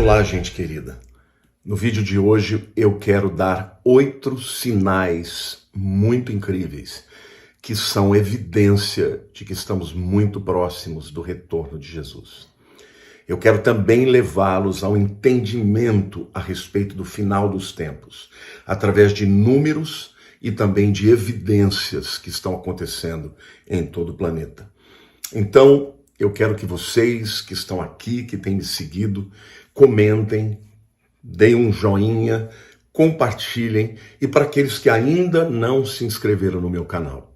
Olá, gente querida. No vídeo de hoje eu quero dar 8 sinais muito incríveis que são evidência de que estamos muito próximos do retorno de Jesus. Eu quero também levá-los ao entendimento a respeito do final dos tempos, através de números e também de evidências que estão acontecendo em todo o planeta. Então, eu quero que vocês que estão aqui, que têm me seguido, comentem, deem um joinha, compartilhem e para aqueles que ainda não se inscreveram no meu canal.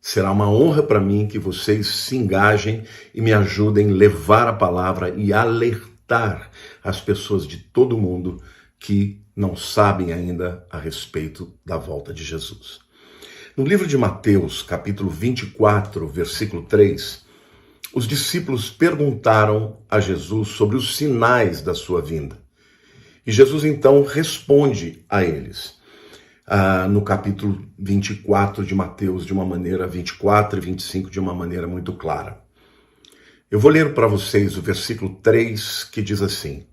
Será uma honra para mim que vocês se engajem e me ajudem a levar a palavra e alertar as pessoas de todo mundo que não sabem ainda a respeito da volta de Jesus. No livro de Mateus, capítulo 24, versículo 3, os discípulos perguntaram a Jesus sobre os sinais da sua vinda. E Jesus então responde a eles, no capítulo 24 de Mateus, de uma maneira 24 e 25, de uma maneira muito clara. Eu vou ler para vocês o versículo 3, que diz assim: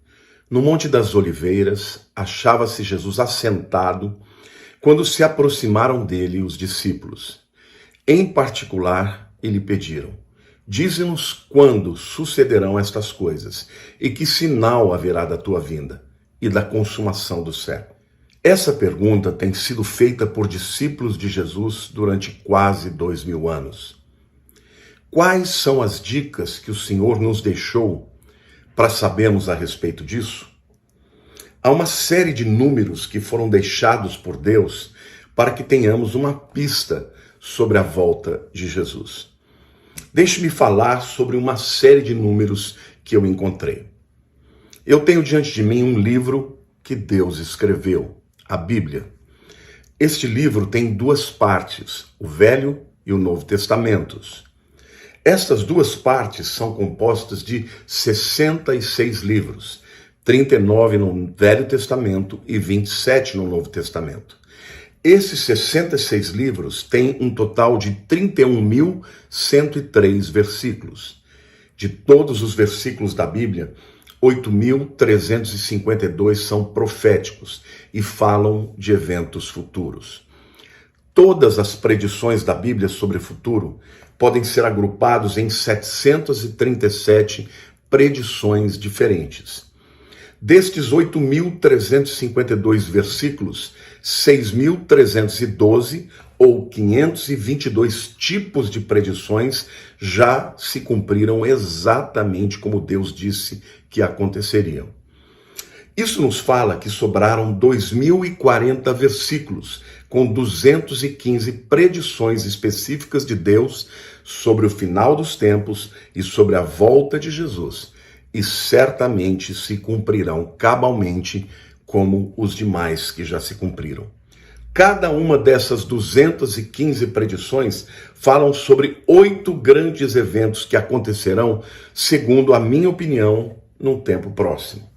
No Monte das Oliveiras, achava-se Jesus assentado, quando se aproximaram dele os discípulos. Em particular, lhe pediram: Dize-nos quando sucederão estas coisas, e que sinal haverá da tua vinda e da consumação do século. Essa pergunta tem sido feita por discípulos de Jesus durante quase 2000 anos. Quais são as dicas que o Senhor nos deixou para sabermos a respeito disso? Há uma série de números que foram deixados por Deus para que tenhamos uma pista sobre a volta de Jesus. Deixe-me falar sobre uma série de números que eu encontrei. Eu tenho diante de mim um livro que Deus escreveu, a Bíblia. Este livro tem 2 partes, o Velho e o Novo Testamentos. Estas 2 partes são compostas de 66 livros, 39 no Velho Testamento e 27 no Novo Testamento. Esses 66 livros têm um total de 31.103 versículos. De todos os versículos da Bíblia, 8.352 são proféticos e falam de eventos futuros. Todas as predições da Bíblia sobre o futuro podem ser agrupados em 737 predições diferentes. Destes 8.352 versículos, 6.312 ou 522 tipos de predições já se cumpriram exatamente como Deus disse que aconteceriam. Isso nos fala que sobraram 2.040 versículos, com 215 predições específicas de Deus sobre o final dos tempos e sobre a volta de Jesus, e certamente se cumprirão cabalmente como os demais que já se cumpriram. Cada uma dessas 215 predições falam sobre 8 grandes eventos que acontecerão, segundo a minha opinião, num tempo próximo.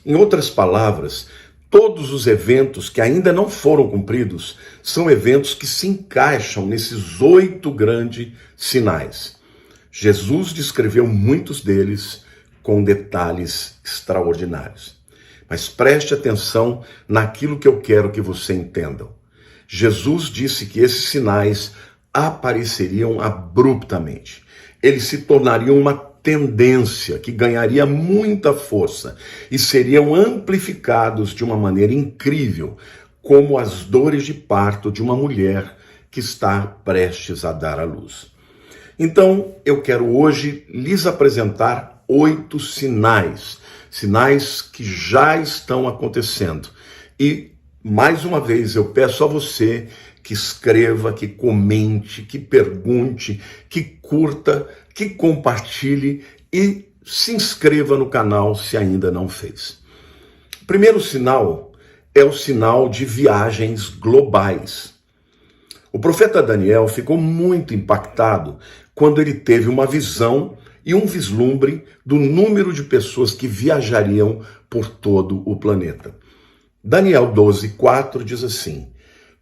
Em outras palavras, todos os eventos que ainda não foram cumpridos são eventos que se encaixam nesses 8 grandes sinais. Jesus descreveu muitos deles com detalhes extraordinários. Mas preste atenção naquilo que eu quero que você entenda. Jesus disse que esses sinais apareceriam abruptamente. Eles se tornariam uma tendência que ganharia muita força e seriam amplificados de uma maneira incrível, como as dores de parto de uma mulher que está prestes a dar à luz. Então, eu quero hoje lhes apresentar 8 sinais que já estão acontecendo. E, mais uma vez, eu peço a você que escreva, que comente, que pergunte, que curta, que compartilhe e se inscreva no canal se ainda não fez. O primeiro sinal é o sinal de viagens globais. O profeta Daniel ficou muito impactado quando ele teve uma visão e um vislumbre do número de pessoas que viajariam por todo o planeta. Daniel 12:4 diz assim: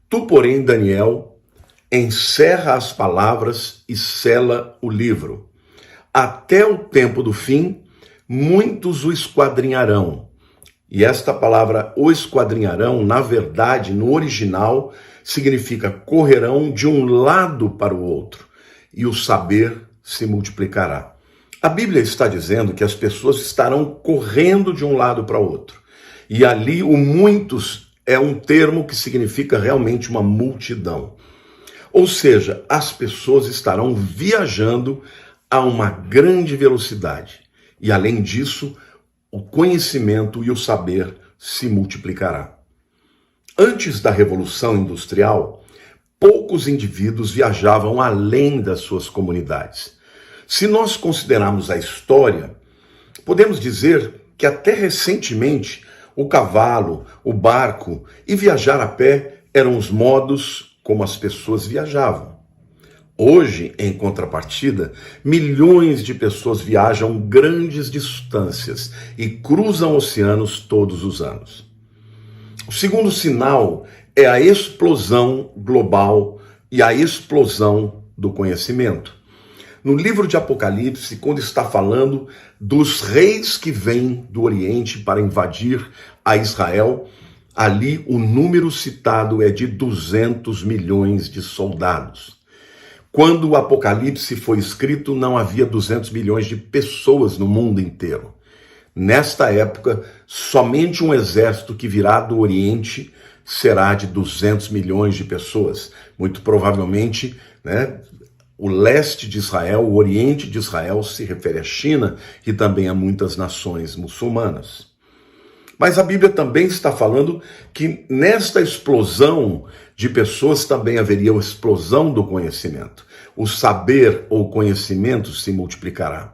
Tu, porém, Daniel, encerra as palavras e sela o livro. Até o tempo do fim, muitos o esquadrinharão. E esta palavra, o esquadrinharão, na verdade, no original, significa correrão de um lado para o outro, e o saber se multiplicará. A Bíblia está dizendo que as pessoas estarão correndo de um lado para o outro. E ali o muitos é um termo que significa realmente uma multidão. Ou seja, as pessoas estarão viajando a uma grande velocidade. E além disso, o conhecimento e o saber se multiplicará. Antes da Revolução Industrial, poucos indivíduos viajavam além das suas comunidades. Se nós considerarmos a história, podemos dizer que até recentemente o cavalo, o barco e viajar a pé eram os modos como as pessoas viajavam. Hoje, em contrapartida, milhões de pessoas viajam grandes distâncias e cruzam oceanos todos os anos. O segundo sinal é a explosão global e a explosão do conhecimento. No livro de Apocalipse, quando está falando dos reis que vêm do Oriente para invadir a Israel, ali o número citado é de 200 milhões de soldados. Quando o Apocalipse foi escrito, não havia 200 milhões de pessoas no mundo inteiro. Nesta época, somente um exército que virá do Oriente será de 200 milhões de pessoas. Muito provavelmente, o leste de Israel, o oriente de Israel, se refere à China e também a muitas nações muçulmanas. Mas a Bíblia também está falando que nesta explosão de pessoas também haveria a explosão do conhecimento. O saber ou conhecimento se multiplicará.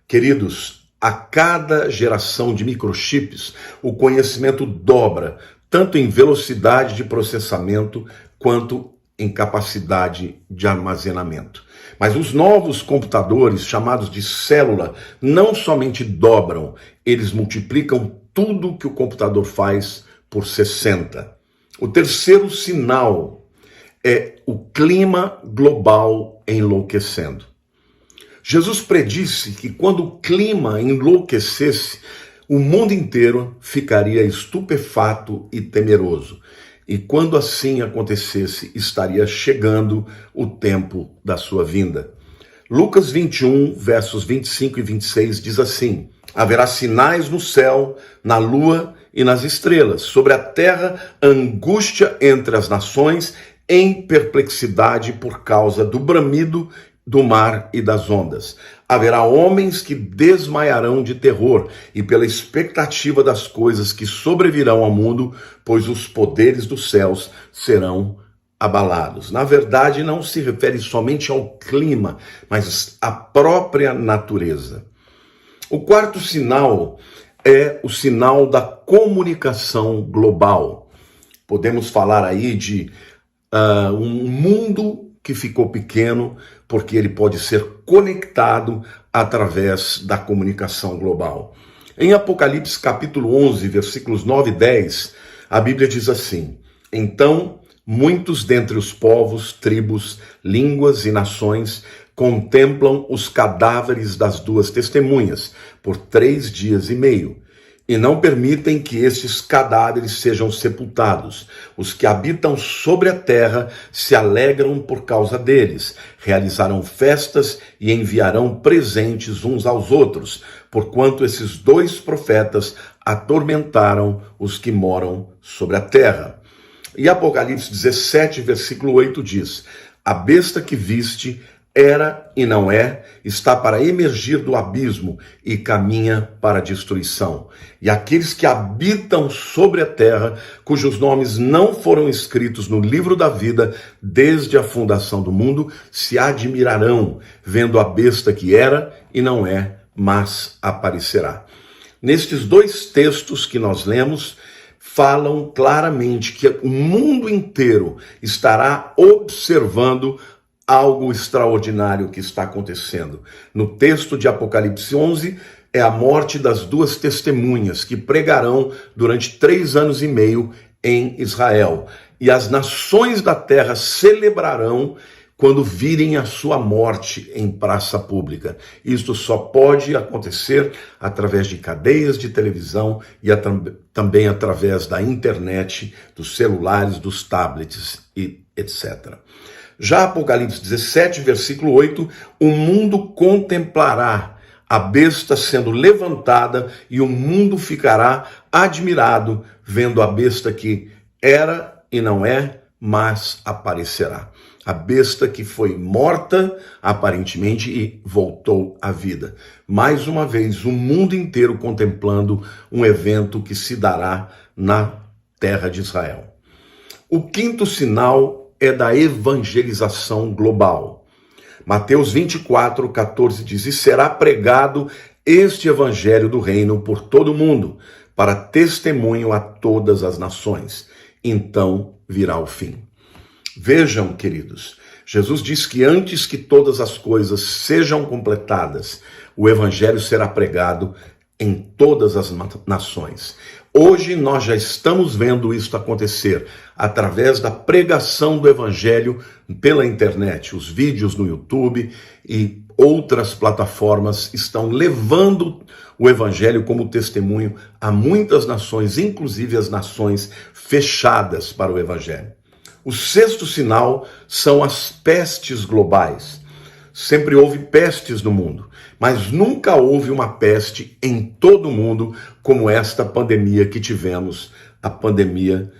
Queridos, a cada geração de microchips, o conhecimento dobra, tanto em velocidade de processamento quanto em capacidade de armazenamento. Mas os novos computadores, chamados de célula, não somente dobram, eles multiplicam tudo que o computador faz por 60. O terceiro sinal é o clima global enlouquecendo. Jesus predisse que quando o clima enlouquecesse, o mundo inteiro ficaria estupefato e temeroso. E quando assim acontecesse, estaria chegando o tempo da sua vinda. Lucas 21, versos 25 e 26 diz assim: haverá sinais no céu, na lua e nas estrelas, sobre a terra angústia entre as nações, em perplexidade por causa do bramido do mar e das ondas. Haverá homens que desmaiarão de terror e pela expectativa das coisas que sobrevirão ao mundo, pois os poderes dos céus serão abalados. Na verdade, não se refere somente ao clima, mas à própria natureza. O quarto sinal é o sinal da comunicação global. Podemos falar aí de um mundo que ficou pequeno, porque ele pode ser conectado através da comunicação global. Em Apocalipse capítulo 11, versículos 9 e 10, a Bíblia diz assim: então muitos dentre os povos, tribos, línguas e nações contemplam os cadáveres das duas testemunhas por 3 dias e meio. E não permitem que estes cadáveres sejam sepultados. Os que habitam sobre a terra se alegram por causa deles, realizarão festas e enviarão presentes uns aos outros, porquanto esses 2 profetas atormentaram os que moram sobre a terra. E Apocalipse 17, versículo 8 diz: a besta que viste era e não é, está para emergir do abismo e caminha para a destruição. E aqueles que habitam sobre a terra, cujos nomes não foram escritos no livro da vida desde a fundação do mundo, se admirarão, vendo a besta que era e não é, mas aparecerá. Nestes 2 textos que nós lemos, falam claramente que o mundo inteiro estará observando algo extraordinário que está acontecendo. No texto de Apocalipse 11, é a morte das 2 testemunhas que pregarão durante 3 anos e meio em Israel. E as nações da terra celebrarão quando virem a sua morte em praça pública. Isto só pode acontecer através de cadeias de televisão e também através da internet, dos celulares, dos tablets e etc. Já Apocalipse 17, versículo 8, o mundo contemplará a besta sendo levantada e o mundo ficará admirado vendo a besta que era e não é, mas aparecerá. A besta que foi morta, aparentemente, e voltou à vida. Mais uma vez, o mundo inteiro contemplando um evento que se dará na terra de Israel. O quinto sinal é da evangelização global. Mateus 24, 14 diz, e será pregado este evangelho do reino por todo o mundo, para testemunho a todas as nações. Então virá o fim. Vejam, queridos, Jesus diz que antes que todas as coisas sejam completadas, o evangelho será pregado em todas as nações. Hoje nós já estamos vendo isso acontecer através da pregação do evangelho pela internet. Os vídeos no YouTube e outras plataformas estão levando o evangelho como testemunho a muitas nações, inclusive as nações fechadas para o evangelho. O sexto sinal são as pestes globais. Sempre houve pestes no mundo, mas nunca houve uma peste em todo o mundo como esta pandemia que tivemos, a pandemia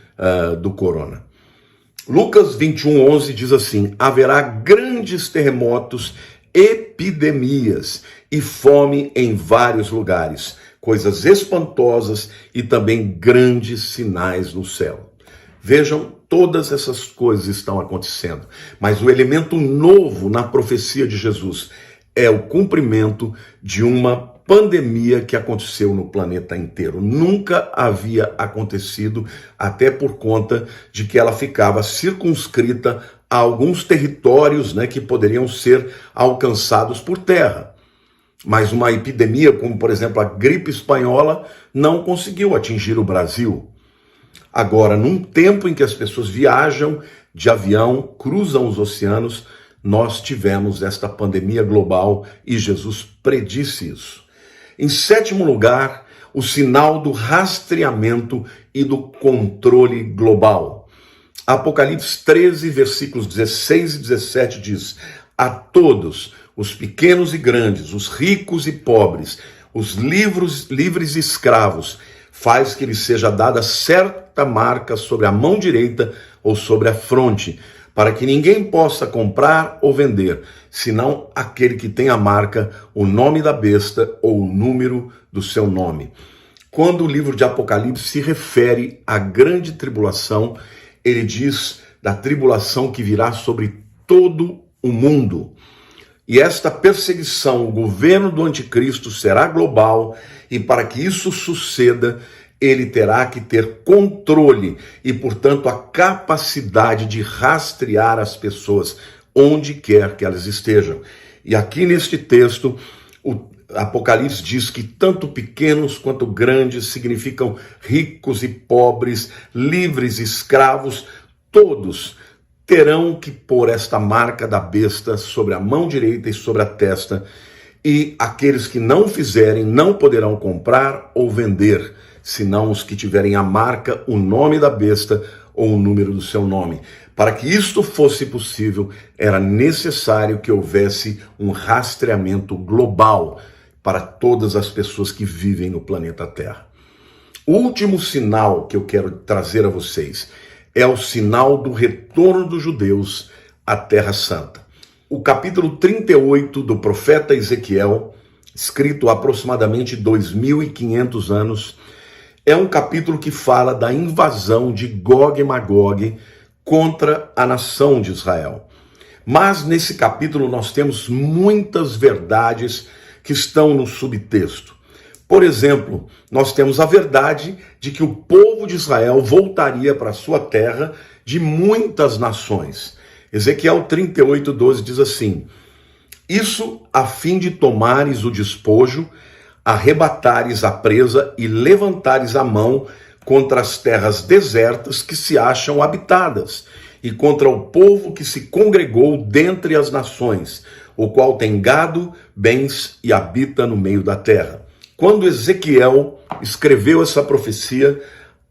do corona. Lucas 21:11 diz assim, haverá grandes terremotos, epidemias e fome em vários lugares, coisas espantosas e também grandes sinais no céu. Vejam, todas essas coisas estão acontecendo, mas o elemento novo na profecia de Jesus é o cumprimento de uma pandemia que aconteceu no planeta inteiro. Nunca havia acontecido, até por conta de que ela ficava circunscrita a alguns territórios, que poderiam ser alcançados por terra. Mas uma epidemia, como por exemplo a gripe espanhola, não conseguiu atingir o Brasil. Agora, num tempo em que as pessoas viajam de avião, cruzam os oceanos, nós tivemos esta pandemia global e Jesus predisse isso. Em sétimo lugar, o sinal do rastreamento e do controle global. Apocalipse 13, versículos 16 e 17 diz, a todos, os pequenos e grandes, os ricos e pobres, os livres e escravos, faz que lhe seja dada certa marca sobre a mão direita ou sobre a fronte, para que ninguém possa comprar ou vender, senão aquele que tem a marca, o nome da besta ou o número do seu nome. Quando o livro de Apocalipse se refere à grande tribulação, ele diz da tribulação que virá sobre todo o mundo. E esta perseguição, o governo do anticristo será global, e para que isso suceda, ele terá que ter controle e, portanto, a capacidade de rastrear as pessoas onde quer que elas estejam. E aqui neste texto, o Apocalipse diz que tanto pequenos quanto grandes significam ricos e pobres, livres e escravos, todos terão que pôr esta marca da besta sobre a mão direita e sobre a testa, e aqueles que não fizerem não poderão comprar ou vender, senão os que tiverem a marca, o nome da besta ou o número do seu nome. Para que isto fosse possível, era necessário que houvesse um rastreamento global para todas as pessoas que vivem no planeta Terra. O último sinal que eu quero trazer a vocês é o sinal do retorno dos judeus à Terra Santa. O capítulo 38 do profeta Ezequiel, escrito há aproximadamente 2.500 anos, é um capítulo que fala da invasão de Gog e Magog contra a nação de Israel. Mas nesse capítulo nós temos muitas verdades que estão no subtexto. Por exemplo, nós temos a verdade de que o povo de Israel voltaria para a sua terra de muitas nações. Ezequiel 38:12 diz assim, isso a fim de tomares o despojo, arrebatares a presa e levantares a mão contra as terras desertas que se acham habitadas, e contra o povo que se congregou dentre as nações, o qual tem gado, bens e habita no meio da terra. Quando Ezequiel escreveu essa profecia,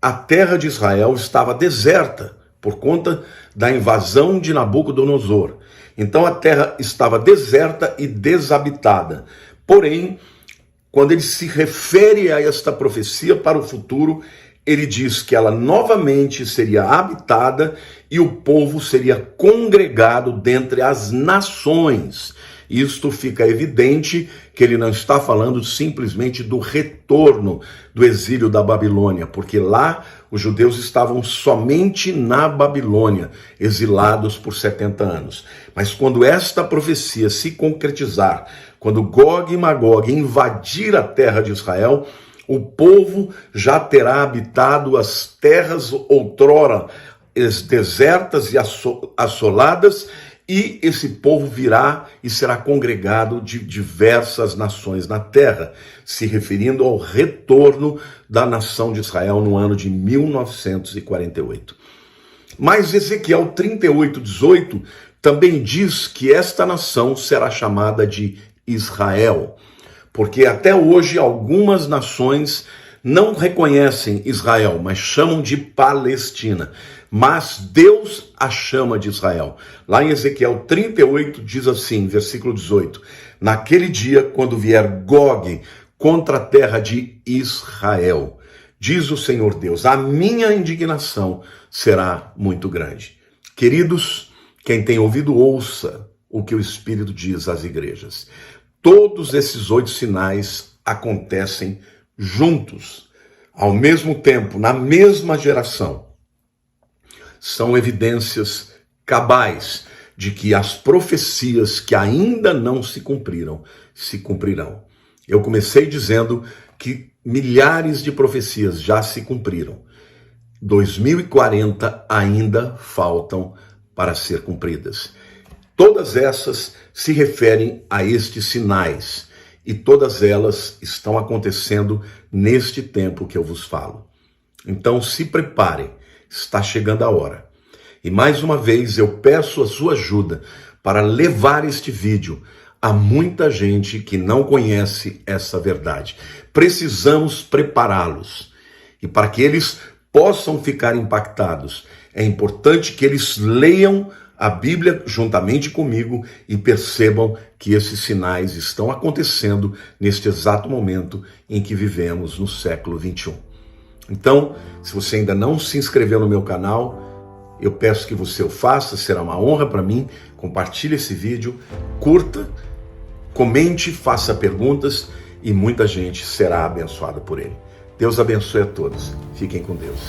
a terra de Israel estava deserta por conta da invasão de Nabucodonosor. Então a terra estava deserta e desabitada. Porém, quando ele se refere a esta profecia para o futuro, ele diz que ela novamente seria habitada e o povo seria congregado dentre as nações. Isto fica evidente que ele não está falando simplesmente do retorno do exílio da Babilônia, porque lá os judeus estavam somente na Babilônia, exilados por 70 anos. Mas quando esta profecia se concretizar, quando Gog e Magog invadir a terra de Israel, o povo já terá habitado as terras outrora desertas e assoladas, e esse povo virá e será congregado de diversas nações na terra, se referindo ao retorno da nação de Israel no ano de 1948. Mas Ezequiel 38:18 também diz que esta nação será chamada de Israel, porque até hoje algumas nações não reconhecem Israel, mas chamam de Palestina. Mas Deus a chama de Israel. Lá em Ezequiel 38 diz assim, versículo 18: naquele dia, quando vier Gog contra a terra de Israel, diz o Senhor Deus, a minha indignação será muito grande. Queridos, quem tem ouvido, ouça o que o Espírito diz às igrejas. Todos esses 8 sinais acontecem juntos, ao mesmo tempo, na mesma geração. São evidências cabais de que as profecias que ainda não se cumpriram, se cumprirão. Eu comecei dizendo que milhares de profecias já se cumpriram. 2040 ainda faltam para ser cumpridas. Todas essas se referem a estes sinais, e todas elas estão acontecendo neste tempo que eu vos falo. Então se preparem, está chegando a hora. E mais uma vez eu peço a sua ajuda para levar este vídeo a muita gente que não conhece essa verdade. Precisamos prepará-los. E para que eles possam ficar impactados, é importante que eles leiam a Bíblia juntamente comigo e percebam que esses sinais estão acontecendo neste exato momento em que vivemos no século 21. Então, se você ainda não se inscreveu no meu canal, eu peço que você o faça, será uma honra para mim. Compartilhe esse vídeo, curta, comente, faça perguntas e muita gente será abençoada por ele. Deus abençoe a todos. Fiquem com Deus.